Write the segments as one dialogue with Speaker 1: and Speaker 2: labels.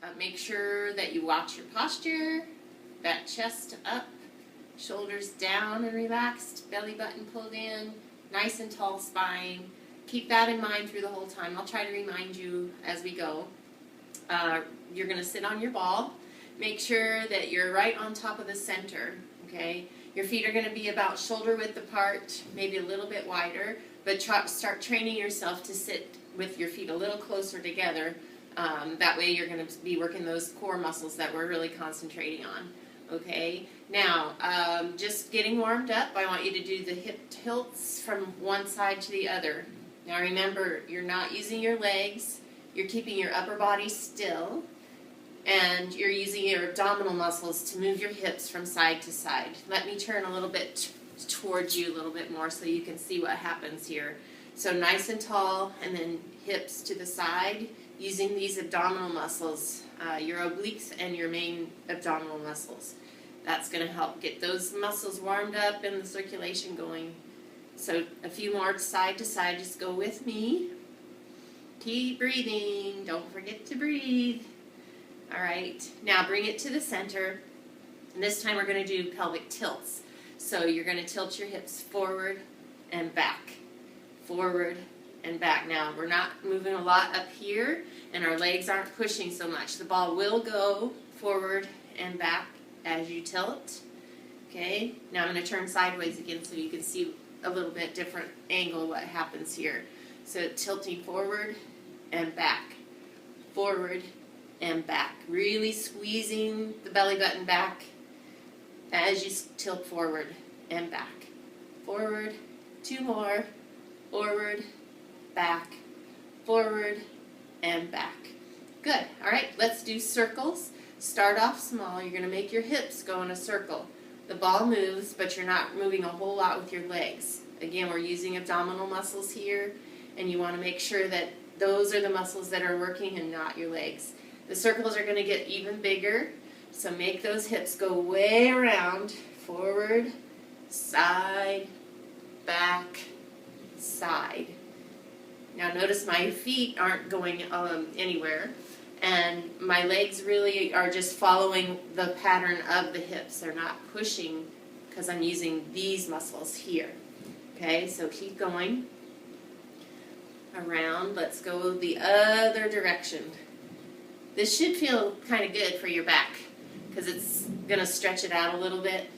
Speaker 1: And make sure that you watch your posture, that chest up, shoulders down and relaxed, belly button pulled in, nice and tall spine. Keep that in mind through the whole time. I'll try to remind you as we go. You're going to sit on your ball. Make sure that you're right on top of the center, okay? Your feet are going to be about shoulder width apart, maybe a little bit wider, but start training yourself to sit with your feet a little closer together. That way you're going to be working those core muscles that we're really concentrating on, okay? Now, just getting warmed up, I want you to do the hip tilts from one side to the other. Now remember, you're not using your legs, you're keeping your upper body still, and you're using your abdominal muscles to move your hips from side to side. Let me turn a little bit towards you a little bit more so you can see what happens here. So nice and tall, and then hips to the side, using these abdominal muscles, your obliques and your main abdominal muscles. That's going to help get those muscles warmed up and the circulation going. So a few more side to side, just go with me. Keep breathing, don't forget to breathe. All right, now bring it to the center, and this time we're going to do pelvic tilts. So you're going to tilt your hips forward and back, forward and back. Now we're not moving a lot up here, and our legs aren't pushing so much. The ball will go forward and back as you tilt. Okay, now I'm going to turn sideways again so you can see a little bit different angle what happens here. So tilting forward and back, forward and back, really squeezing the belly button back as you tilt forward and back, forward, two more, forward, back, forward and back. Good. All right, let's do circles. Start off small. You're going to make your hips go in a circle. The ball moves, but you're not moving a whole lot with your legs. Again, we're using abdominal muscles here, and you want to make sure that those are the muscles that are working and not your legs. The circles are going to get even bigger, so make those hips go way around, forward, side, back, side. Now notice my feet aren't going anywhere, and my legs really are just following the pattern of the hips. They're not pushing because I'm using these muscles here. Okay, so keep going around. Let's go the other direction. This should feel kind of good for your back because it's going to stretch it out a little bit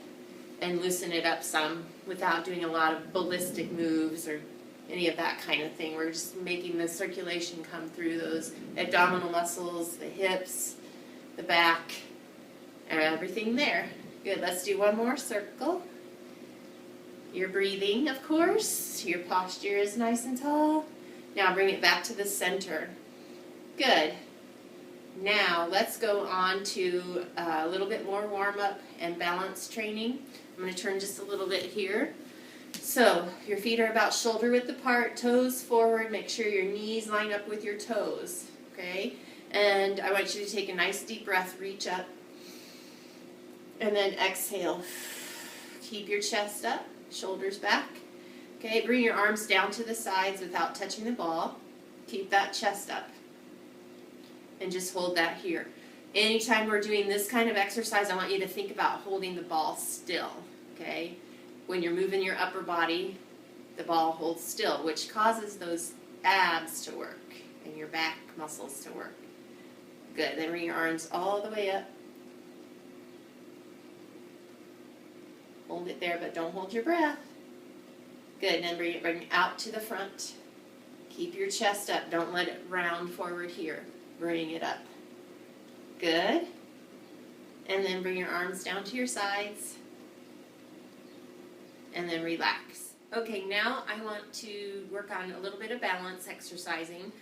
Speaker 1: and loosen it up some without doing a lot of ballistic moves or any of that kind of thing. We're just making the circulation come through those abdominal muscles, the hips, the back, and everything there. Good, let's do one more circle. You're breathing, of course. Your posture is nice and tall. Now bring it back to the center. Good. Now let's go on to a little bit more warm-up and balance training. I'm going to turn just a little bit here. So your feet are about shoulder width apart, toes forward. Make sure your knees line up with your toes, okay? And I want you to take a nice deep breath, reach up, and then exhale. Keep your chest up, shoulders back. Okay, bring your arms down to the sides without touching the ball. Keep that chest up. And just hold that here. Anytime we're doing this kind of exercise, I want you to think about holding the ball still, okay? When you're moving your upper body, the ball holds still, which causes those abs to work and your back muscles to work. Good, then bring your arms all the way up. Hold it there, but don't hold your breath. Good, then bring it out to the front. Keep your chest up, don't let it round forward here. Bring it up. Good. And then bring your arms down to your sides. And then relax. Okay, now I want to work on a little bit of balance exercising.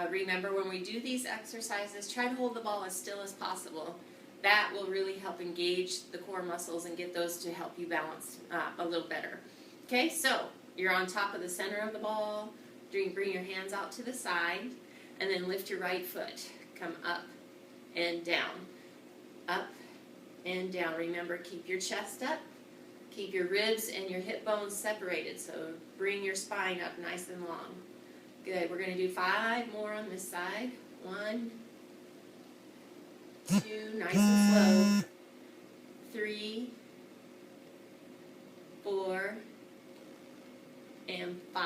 Speaker 1: Remember, when we do these exercises, try to hold the ball as still as possible. That will really help engage the core muscles and get those to help you balance a little better. Okay, so you're on top of the center of the ball. Bring your hands out to the side. And then lift your right foot. Come up and down. Up and down. Remember, keep your chest up. Keep your ribs and your hip bones separated. So bring your spine up nice and long. Good. We're going to do 5 more on this side. 1, 2, nice and slow, 3, 4, and 5.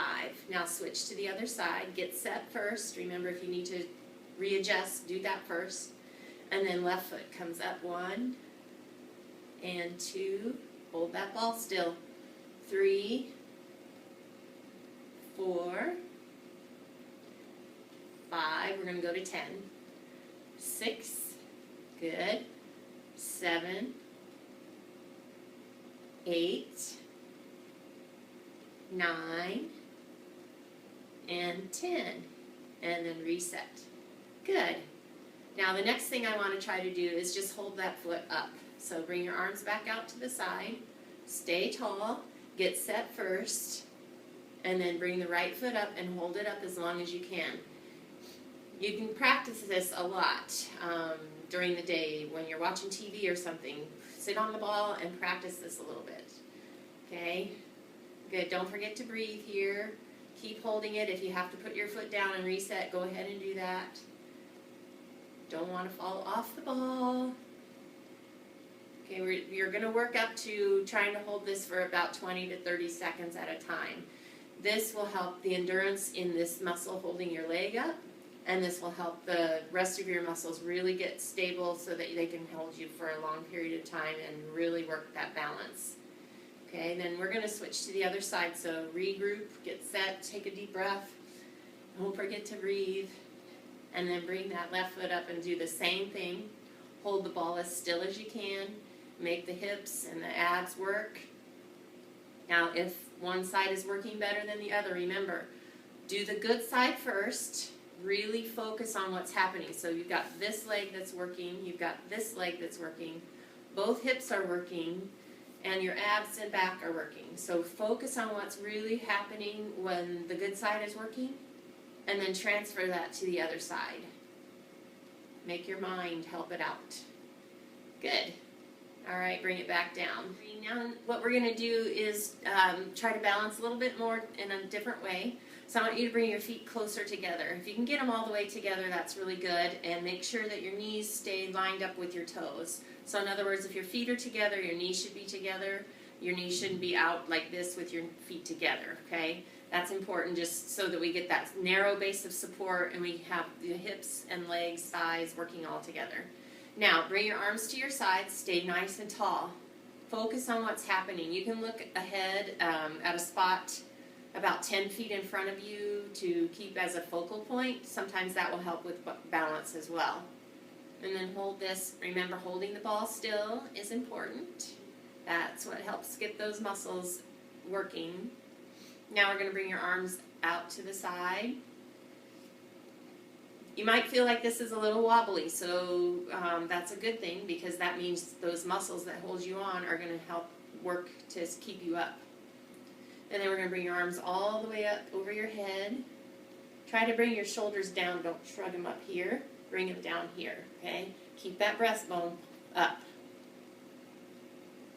Speaker 1: Now switch to the other side. Get set first. Remember, if you need to readjust, do that first. And then left foot comes up, 1 and 2. Hold that ball still. 3, 4, 5. We're going to go to 10. 6. Good. 7, 8, 9, and 10. And then reset. Good. Now the next thing I want to try to do is just hold that foot up. So bring your arms back out to the side. Stay tall. Get set first. And then bring the right foot up and hold it up as long as you can. You can practice this a lot during the day when you're watching TV or something. Sit on the ball and practice this a little bit. Okay? Good. Don't forget to breathe here. Keep holding it. If you have to put your foot down and reset, go ahead and do that. Don't want to fall off the ball. Okay, you're going to work up to trying to hold this for about 20 to 30 seconds at a time. This will help the endurance in this muscle holding your leg up, and this will help the rest of your muscles really get stable so that they can hold you for a long period of time and really work that balance. Okay, then we're going to switch to the other side. So regroup, get set, take a deep breath. Don't forget to breathe. And then bring that left foot up and do the same thing. Hold the ball as still as you can. Make the hips and the abs work. Now, if one side is working better than the other, remember, do the good side first. Really focus on what's happening. So you've got this leg that's working. You've got this leg that's working. Both hips are working. And your abs and back are working. So focus on what's really happening when the good side is working. And then transfer that to the other side. Make your mind help it out. Good. All right, bring it back down. Now what we're going to do is try to balance a little bit more in a different way. So I want you to bring your feet closer together. If you can get them all the way together, that's really good. And make sure that your knees stay lined up with your toes. So in other words, if your feet are together, your knees should be together. Your knees shouldn't be out like this with your feet together, okay? That's important just so that we get that narrow base of support and we have the hips and legs, thighs working all together. Now, bring your arms to your sides, stay nice and tall. Focus on what's happening. You can look ahead at a spot about 10 feet in front of you to keep as a focal point. Sometimes that will help with balance as well. And then hold this. Remember, holding the ball still is important. That's what helps get those muscles working. Now we're going to bring your arms out to the side. You might feel like this is a little wobbly, so that's a good thing because that means those muscles that hold you on are going to help work to keep you up. And then we're going to bring your arms all the way up over your head. Try to bring your shoulders down. Don't shrug them up here. Bring them down here, okay? Keep that breastbone up.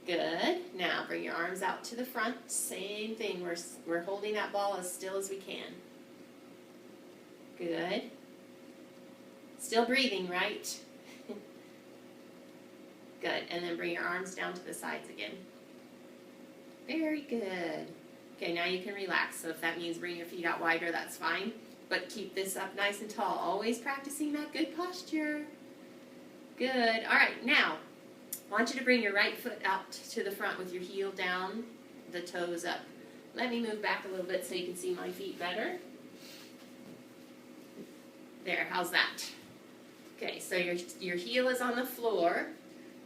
Speaker 1: Good. Now bring your arms out to the front. Same thing. We're holding that ball as still as we can. Good. Still breathing, right? Good. And then bring your arms down to the sides again. Very good. Okay, now you can relax. So if that means bring your feet out wider, that's fine. But keep this up nice and tall. Always practicing that good posture. Good. All right, now, I want you to bring your right foot out to the front with your heel down, the toes up. Let me move back a little bit so you can see my feet better. There, how's that? Okay, so your heel is on the floor.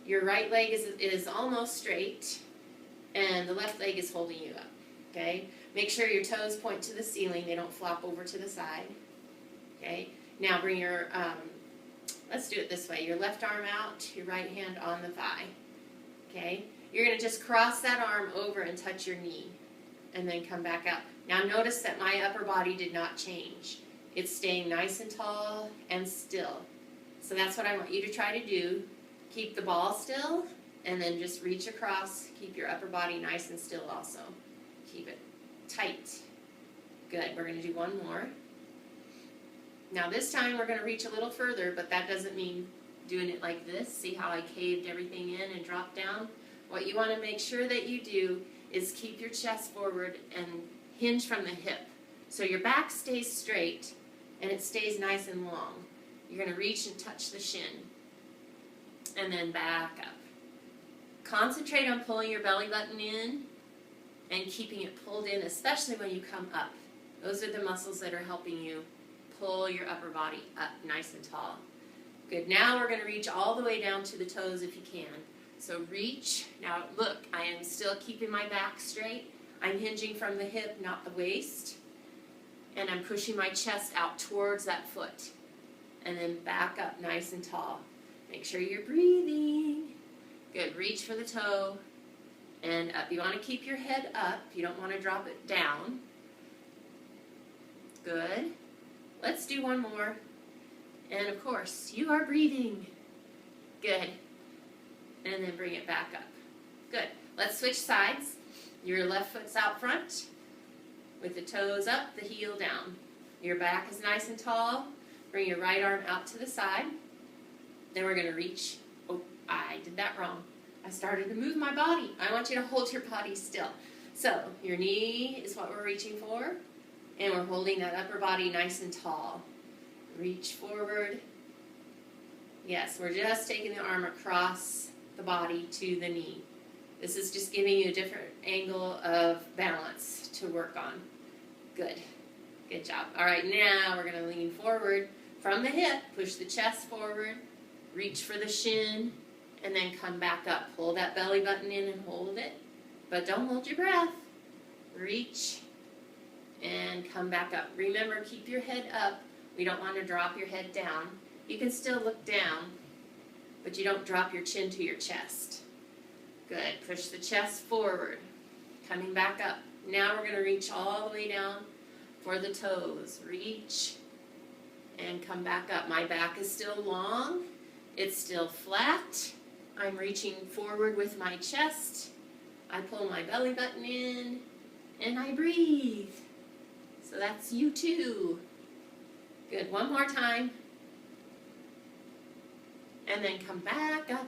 Speaker 1: Your right leg is almost straight, and the left leg is holding you up. Okay? Make sure your toes point to the ceiling. They don't flop over to the side. Okay? Now bring your, let's do it this way. Your left arm out, your right hand on the thigh. Okay? You're going to just cross that arm over and touch your knee. And then come back up. Now notice that my upper body did not change. It's staying nice and tall and still. So that's what I want you to try to do. Keep the ball still, and then just reach across. Keep your upper body nice and still also. Keep it tight. Good. We're going to do one more. Now this time we're going to reach a little further, but that doesn't mean doing it like this. See how I caved everything in and dropped down? What you want to make sure that you do is keep your chest forward and hinge from the hip. So your back stays straight and it stays nice and long. You're going to reach and touch the shin and then back up. Concentrate on pulling your belly button in and keeping it pulled in, especially when you come up. Those are the muscles that are helping you pull your upper body up nice and tall. Good. Now we're going to reach all the way down to the toes if you can. So reach. Now look, I am still keeping my back straight. I'm hinging from the hip, not the waist. And I'm pushing my chest out towards that foot. And then back up nice and tall. Make sure you're breathing. Good. Reach for the toe and up. You want to keep your head up. You don't want to drop it down. Good. Let's do one more. And of course, you are breathing. Good. And then bring it back up. Good. Let's switch sides. Your left foot's out front with the toes up, the heel down. Your back is nice and tall. Bring your right arm out to the side. Then we're going to reach. Oh, I did that wrong. I started to move my body. I want you to hold your body still. So your knee is what we're reaching for. And we're holding that upper body nice and tall. Reach forward. Yes, we're just taking the arm across the body to the knee. This is just giving you a different angle of balance to work on. Good. Good job. All right, now we're going to lean forward from the hip. Push the chest forward. Reach for the shin. And then come back up. Pull that belly button in and hold it. But don't hold your breath. Reach. And come back up. Remember, keep your head up. We don't want to drop your head down. You can still look down, but you don't drop your chin to your chest. Good. Push the chest forward. Coming back up. Now we're going to reach all the way down for the toes. Reach and come back up. My back is still long. It's still flat. I'm reaching forward with my chest. I pull my belly button in and I breathe. So that's you too. Good. One more time. And then come back up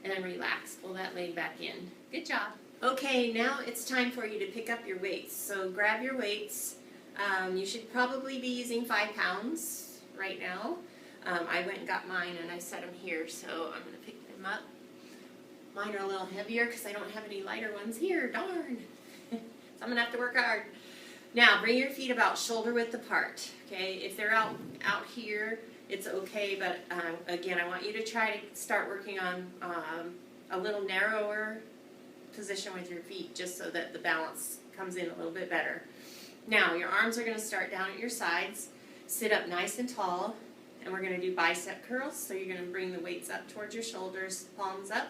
Speaker 1: and then relax. Pull that leg back in. Good job. Okay, now it's time for you to pick up your weights. So grab your weights. You should probably be using 5 pounds right now. I went and got mine and I set them here, so I'm going to pick them up. Mine are a little heavier because I don't have any lighter ones here. Darn. So I'm going to have to work hard. Now, bring your feet about shoulder width apart. Okay, if they're out here, it's okay, but again, I want you to try to start working on a little narrower position with your feet just so that the balance comes in a little bit better. Now, your arms are going to start down at your sides. Sit up nice and tall, and we're going to do bicep curls. So you're going to bring the weights up towards your shoulders, palms up,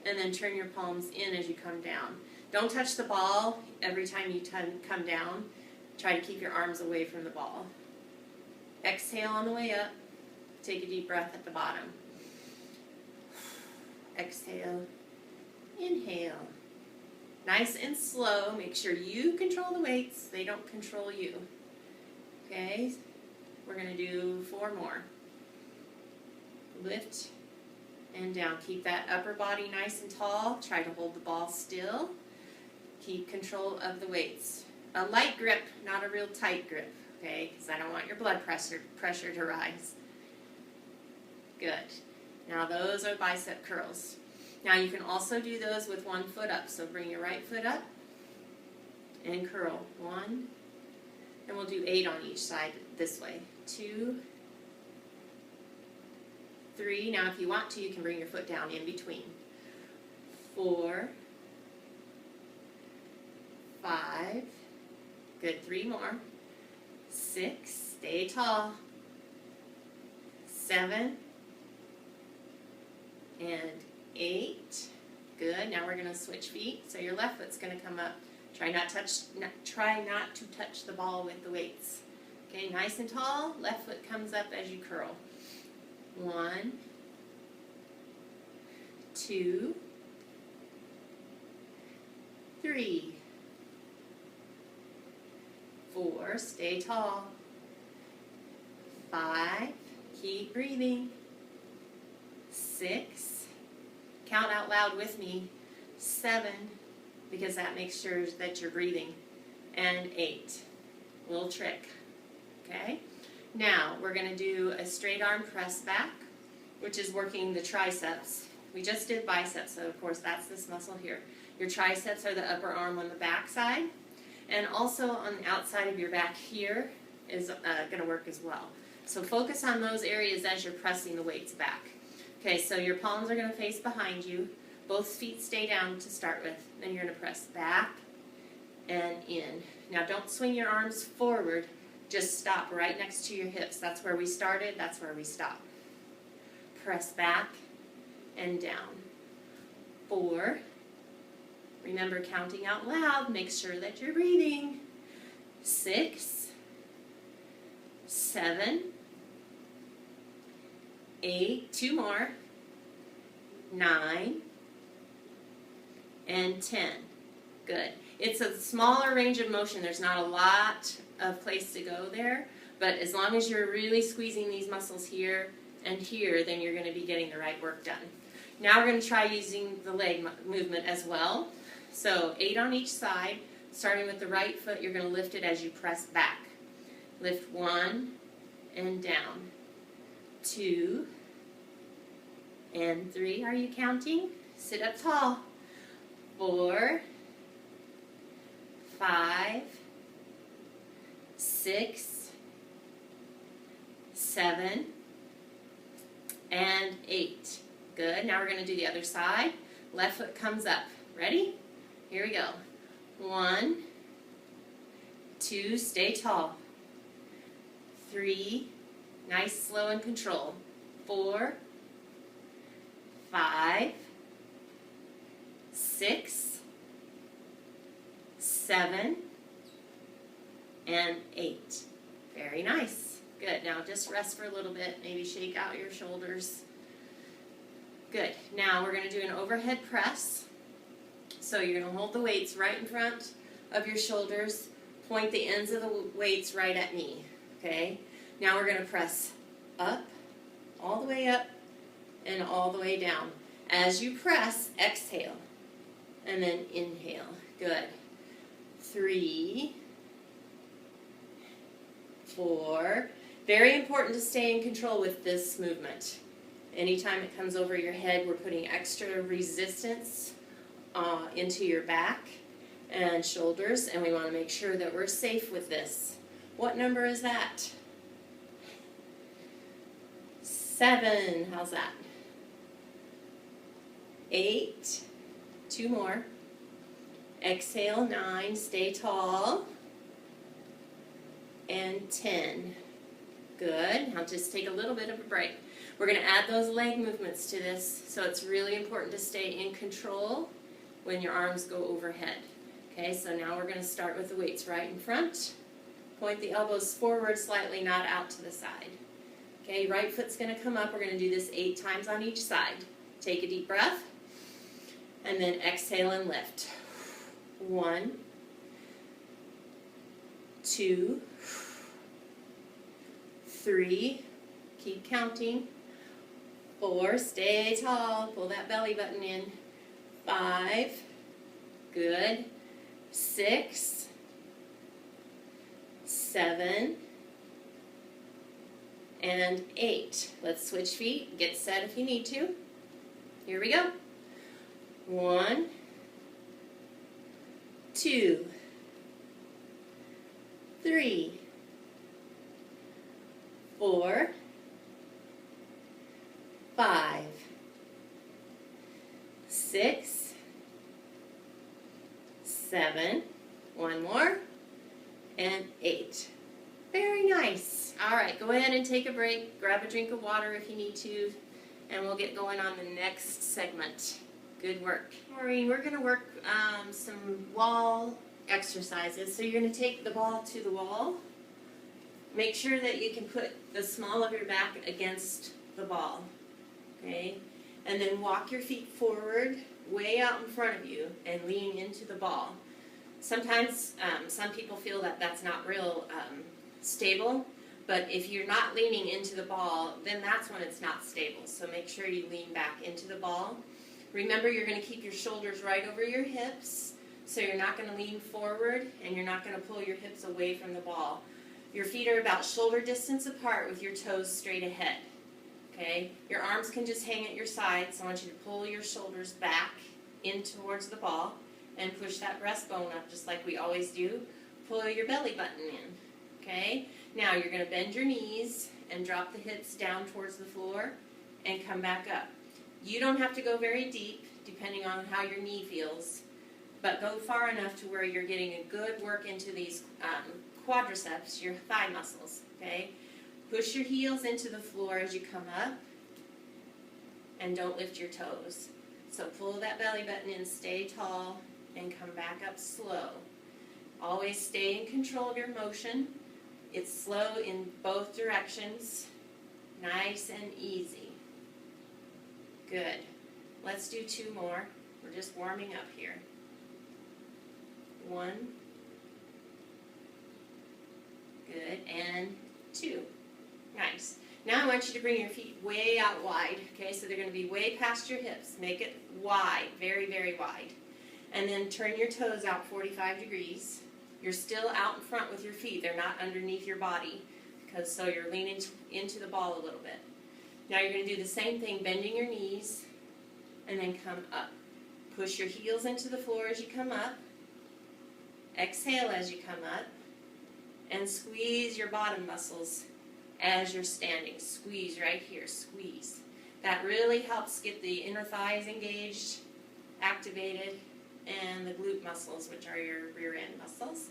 Speaker 1: and then turn your palms in as you come down. Don't touch the ball every time you come down. Try to keep your arms away from the ball. Exhale on the way up. Take a deep breath at the bottom. Exhale. Inhale. Nice and slow. Make sure you control the weights. They don't control you. Okay? We're going to do 4 more. Lift and down. Keep that upper body nice and tall. Try to hold the ball still. Keep control of the weights. A light grip, not a real tight grip, okay? Because I don't want your blood pressure to rise. Good. Now those are bicep curls. Now you can also do those with 1 foot up. So bring your right foot up and curl. 1, and we'll do 8 on each side this way. 2, 3. Now if you want to, you can bring your foot down in between. 4, 5. Good. 3 more. 6. Stay tall. 7. And 8. Good. Now we're going to switch feet. So your left foot's going to come up. Try not to touch the ball with the weights. Okay, nice and tall. Left foot comes up as you curl. 1, 2, 3, 4. Stay tall. 5. Keep breathing. 6, count out loud with me, 7, because that makes sure that you're breathing, and 8. Little trick, okay? Now, we're going to do a straight arm press back, which is working the triceps. We just did biceps, so of course that's this muscle here. Your triceps are the upper arm on the back side, and also on the outside of your back here is going to work as well. So focus on those areas as you're pressing the weights back. Okay, so your palms are going to face behind you. Both feet stay down to start with. Then you're going to press back and in. Now don't swing your arms forward. Just stop right next to your hips. That's where we started. That's where we stop. Press back and down. 4. Remember counting out loud. Make sure that you're breathing. 6, 7, 8, 2 more, 9, and 10. Good. It's a smaller range of motion. There's not a lot of place to go there, but as long as you're really squeezing these muscles here and here, then you're going to be getting the right work done. Now we're going to try using the leg movement as well. So 8 on each side. Starting with the right foot, you're going to lift it as you press back. Lift 1 and down. 2 and 3. Are you counting? Sit up tall. 4, 5, 6, 7, and 8. Good. Now we're going to do the other side. Left foot comes up. Ready? Here we go. 1, 2, stay tall. 3, nice, slow, and control. 4, 5, 6, 7, and 8. Very nice. Good. Now just rest for a little bit. Maybe shake out your shoulders. Good. Now we're going to do an overhead press. So you're going to hold the weights right in front of your shoulders. Point the ends of the weights right at me. Okay? Now we're going to press up, all the way up, and all the way down. As you press, exhale, and then inhale. Good. 3, 4. Very important to stay in control with this movement. Anytime it comes over your head, we're putting extra resistance into your back and shoulders, and we want to make sure that we're safe with this. What number is that? 7. How's that? 8. 2 more. Exhale. 9. Stay tall. And 10. Good. Now just take a little bit of a break. We're going to add those leg movements to this, so it's really important to stay in control when your arms go overhead. Okay, so now we're going to start with the weights right in front. Point the elbows forward slightly, not out to the side. Okay, right foot's going to come up. We're going to do this 8 times on each side. Take a deep breath, and then exhale and lift. 1, 2, 3, keep counting. 4, stay tall, pull that belly button in. 5, good. 6, 7, and 8. Let's switch feet. Get set if you need to. Here we go. 1, 2, 3, 4, 5, 6, 7, 1 more, and 8. Very nice. All right, go ahead and take a break. Grab a drink of water if you need to, and we'll get going on the next segment. Good work. Maureen, we're going to work some wall exercises. So you're going to take the ball to the wall. Make sure that you can put the small of your back against the ball. Okay? And then walk your feet forward, way out in front of you, and lean into the ball. Sometimes some people feel that that's not real stable, But if you're not leaning into the ball, then that's when it's not stable. So make sure you lean back into the ball. Remember, you're going to keep your shoulders right over your hips, so you're not going to lean forward and you're not going to pull your hips away from the ball. Your feet are about shoulder distance apart with your toes straight ahead. Okay? Your arms can just hang at your sides, so I want you to pull your shoulders back in towards the ball and push that breastbone up just like we always do. Pull your belly button in. Okay? Now you're going to bend your knees and drop the hips down towards the floor and come back up. You don't have to go very deep, depending on how your knee feels, but go far enough to where you're getting a good work into these quadriceps, your thigh muscles. Okay? Push your heels into the floor as you come up, and don't lift your toes. So pull that belly button in, stay tall, and come back up slow. Always stay in control of your motion. It's slow in both directions, nice and easy. Good. Let's do 2 more. We're just warming up here. 1. Good, and 2. Nice. Now I want you to bring your feet way out wide, okay? So they're going to be way past your hips. Make it wide, very, very wide. And then turn your toes out 45 degrees. You're still out in front with your feet. They're not underneath your body, so you're leaning into the ball a little bit. Now you're going to do the same thing, bending your knees, and then come up. Push your heels into the floor as you come up. Exhale as you come up. And squeeze your bottom muscles as you're standing. Squeeze right here, squeeze. That really helps get the inner thighs engaged, activated, and the glute muscles, which are your rear end muscles.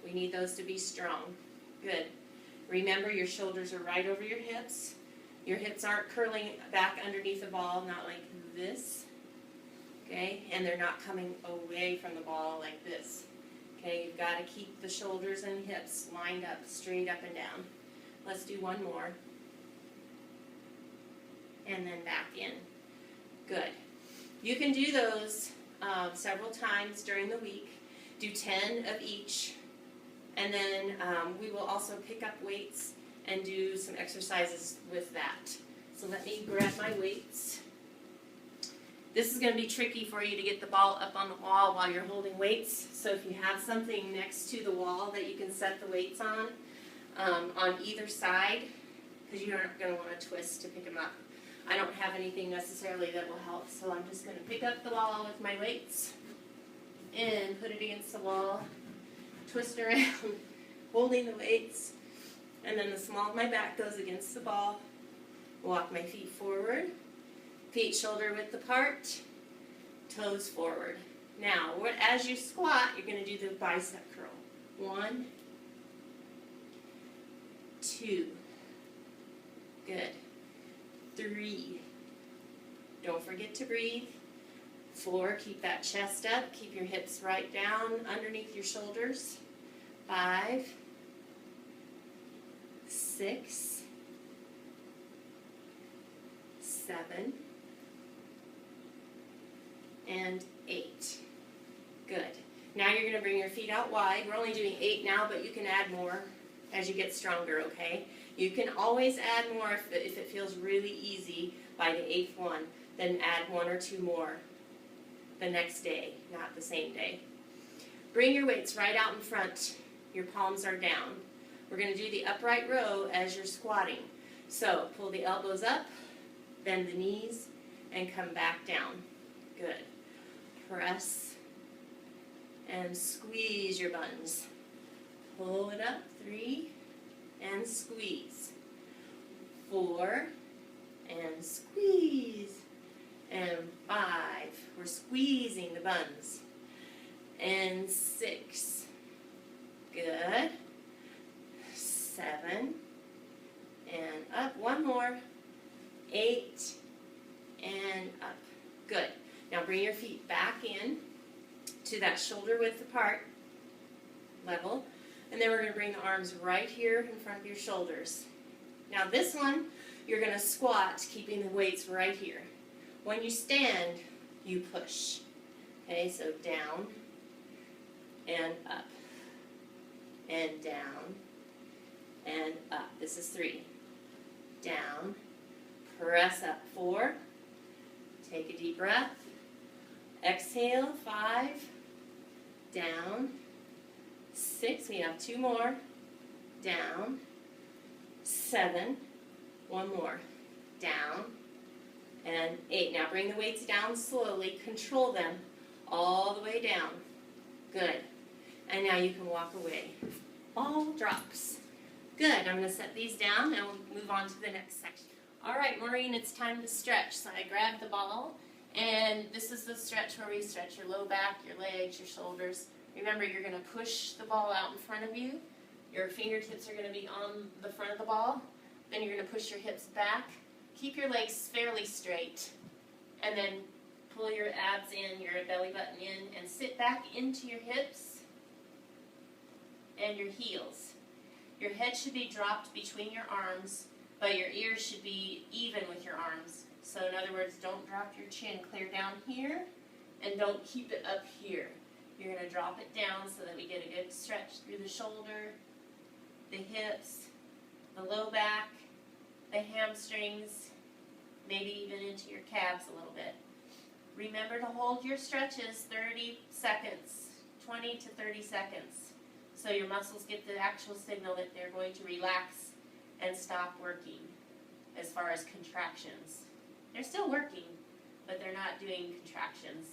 Speaker 1: We need those to be strong. Good. Remember, your shoulders are right over your hips. Your hips aren't curling back underneath the ball, not like this. Okay? And they're not coming away from the ball like this. Okay? You've got to keep the shoulders and hips lined up, straight up and down. Let's do 1 more. And then back in. Good. You can do those several times during the week. Do 10 of each. And then we will also pick up weights and do some exercises with that. So let me grab my weights. This is going to be tricky for you to get the ball up on the wall while you're holding weights. So if you have something next to the wall that you can set the weights on either side, because you're not going to want to twist to pick them up. I don't have anything necessarily that will help, so I'm just going to pick up the wall with my weights and put it against the wall, twist around, holding the weights, and then the small of my back goes against the ball. Walk my feet forward, feet shoulder width apart, toes forward. Now, as you squat, you're going to do the bicep curl. 1, 2, good. 3, don't forget to breathe. 4, keep that chest up, keep your hips right down underneath your shoulders. 5, 6, 7, and 8. Good. Now you're going to bring your feet out wide. We're only doing 8 now, but you can add more as you get stronger, okay? You can always add more if it feels really easy by the 8th one. Then add 1 or 2 more the next day, not the same day. Bring your weights right out in front. Your palms are down. We're going to do the upright row as you're squatting. So pull the elbows up, bend the knees, and come back down. Good. Press and squeeze your buns. Pull it up, 3, and squeeze. 4, and squeeze. And 5, we're squeezing the buns. And 6, good. 7, and up, 1 more. 8, and up. Good. Now bring your feet back in to that shoulder width apart level. And then we're going to bring the arms right here in front of your shoulders. Now this one, you're going to squat, keeping the weights right here. When you stand, you push. Okay, so down, and up, and down, and up. This is 3. Down, press up. 4. Take a deep breath. Exhale. 5. Down. 6. We have 2 more. Down. 7. 1 more. Down. And 8. Now bring the weights down slowly. Control them all the way down. Good. And now you can walk away. Ball drops. Good. I'm going to set these down and we'll move on to the next section. All right, Maureen, it's time to stretch. So I grabbed the ball, and this is the stretch where we stretch your low back, your legs, your shoulders. Remember, you're going to push the ball out in front of you. Your fingertips are going to be on the front of the ball. Then you're going to push your hips back. Keep your legs fairly straight. And then pull your abs in, your belly button in, and sit back into your hips and your heels. Your head should be dropped between your arms, but your ears should be even with your arms. So in other words, don't drop your chin clear down here, and don't keep it up here. You're going to drop it down so that we get a good stretch through the shoulder, the hips, the low back, the hamstrings, maybe even into your calves a little bit. Remember to hold your stretches 30 seconds, 20 to 30 seconds, so your muscles get the actual signal that they're going to relax and stop working as far as contractions. They're still working, but they're not doing contractions.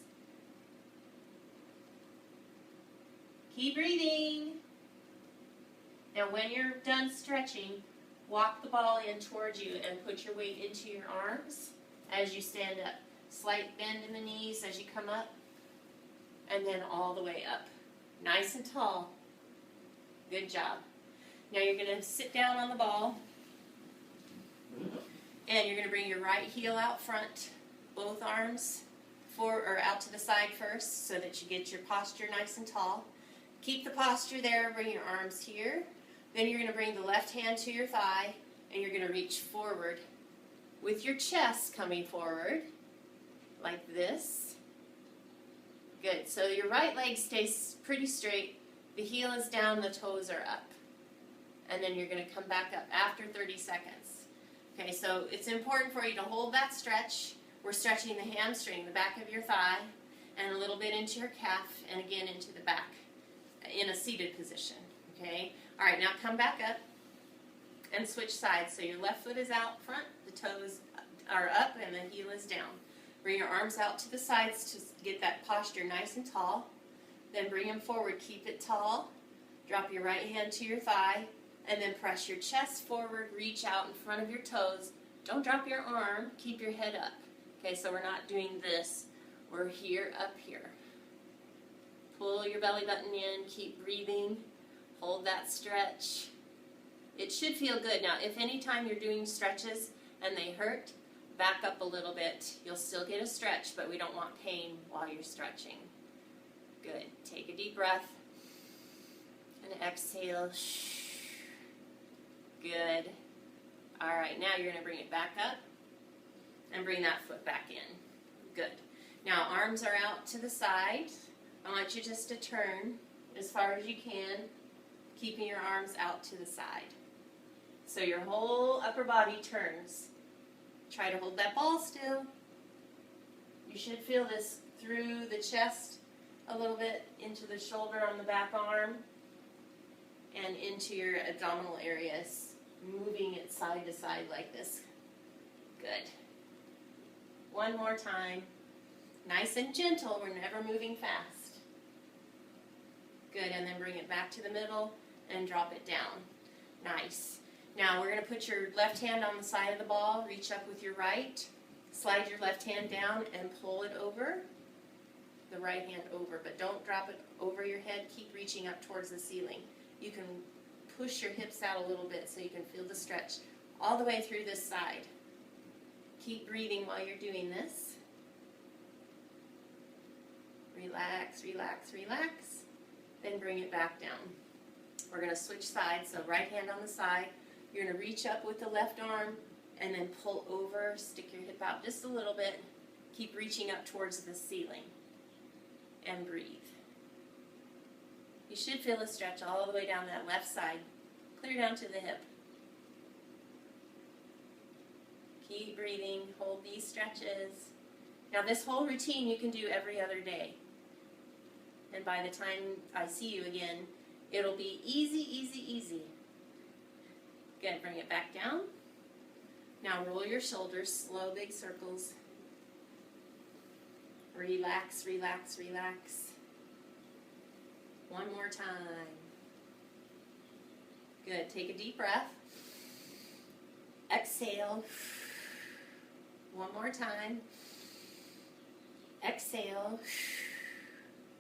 Speaker 1: Keep breathing. Now when you're done stretching, walk the ball in towards you and put your weight into your arms as you stand up. Slight bend in the knees as you come up, and then all the way up. Nice and tall. Good job. Now you're going to sit down on the ball, and you're going to bring your right heel out front, both arms out to the side first so that you get your posture nice and tall. Keep the posture there, bring your arms here. Then you're going to bring the left hand to your thigh, and you're going to reach forward with your chest coming forward like this. Good. So your right leg stays pretty straight. The heel is down, the toes are up. And then you're going to come back up after 30 seconds. Okay, so it's important for you to hold that stretch. We're stretching the hamstring, the back of your thigh, and a little bit into your calf, and again into the back in a seated position. Okay? All right, now come back up and switch sides. So your left foot is out front, the toes are up, and the heel is down. Bring your arms out to the sides to get that posture nice and tall. Then bring them forward. Keep it tall. Drop your right hand to your thigh, and then press your chest forward. Reach out in front of your toes. Don't drop your arm. Keep your head up. Okay, so we're not doing this. We're here, up here. Pull your belly button in. Keep breathing. Hold that stretch. It should feel good. Now, if any time you're doing stretches and they hurt, back up a little bit. You'll still get a stretch, but we don't want pain while you're stretching. Good. Take a deep breath and exhale. Good. All right, now you're going to bring it back up and bring that foot back in. Good. Now arms are out to the side. I want you just to turn as far as you can, keeping your arms out to the side. So your whole upper body turns. Try to hold that ball still. You should feel this through the chest a little bit, into the shoulder on the back arm, and into your abdominal areas, moving it side to side like this. Good. One more time. Nice and gentle. We're never moving fast. Good, and then bring it back to the middle and drop it down. Nice. Now we're going to put your left hand on the side of the ball, reach up with your right, slide your left hand down and pull it over, the right hand over, but don't drop it over your head. Keep reaching up towards the ceiling. You can push your hips out a little bit so you can feel the stretch all the way through this side. Keep breathing while you're doing this. Relax, relax, relax. Then bring it back down. We're going to switch sides, so right hand on the side. You're going to reach up with the left arm and then pull over, stick your hip out just a little bit. Keep reaching up towards the ceiling and breathe. You should feel a stretch all the way down that left side, clear down to the hip. Keep breathing, hold these stretches. Now this whole routine you can do every other day. And by the time I see you again, it'll be easy, easy, easy. Good, bring it back down. Now roll your shoulders, slow big circles. Relax, relax, relax. One more time. Good, take a deep breath. Exhale. One more time. Exhale.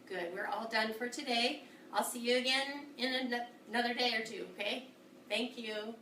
Speaker 1: Good, we're all done for today. I'll see you again in another day or two, okay? Thank you.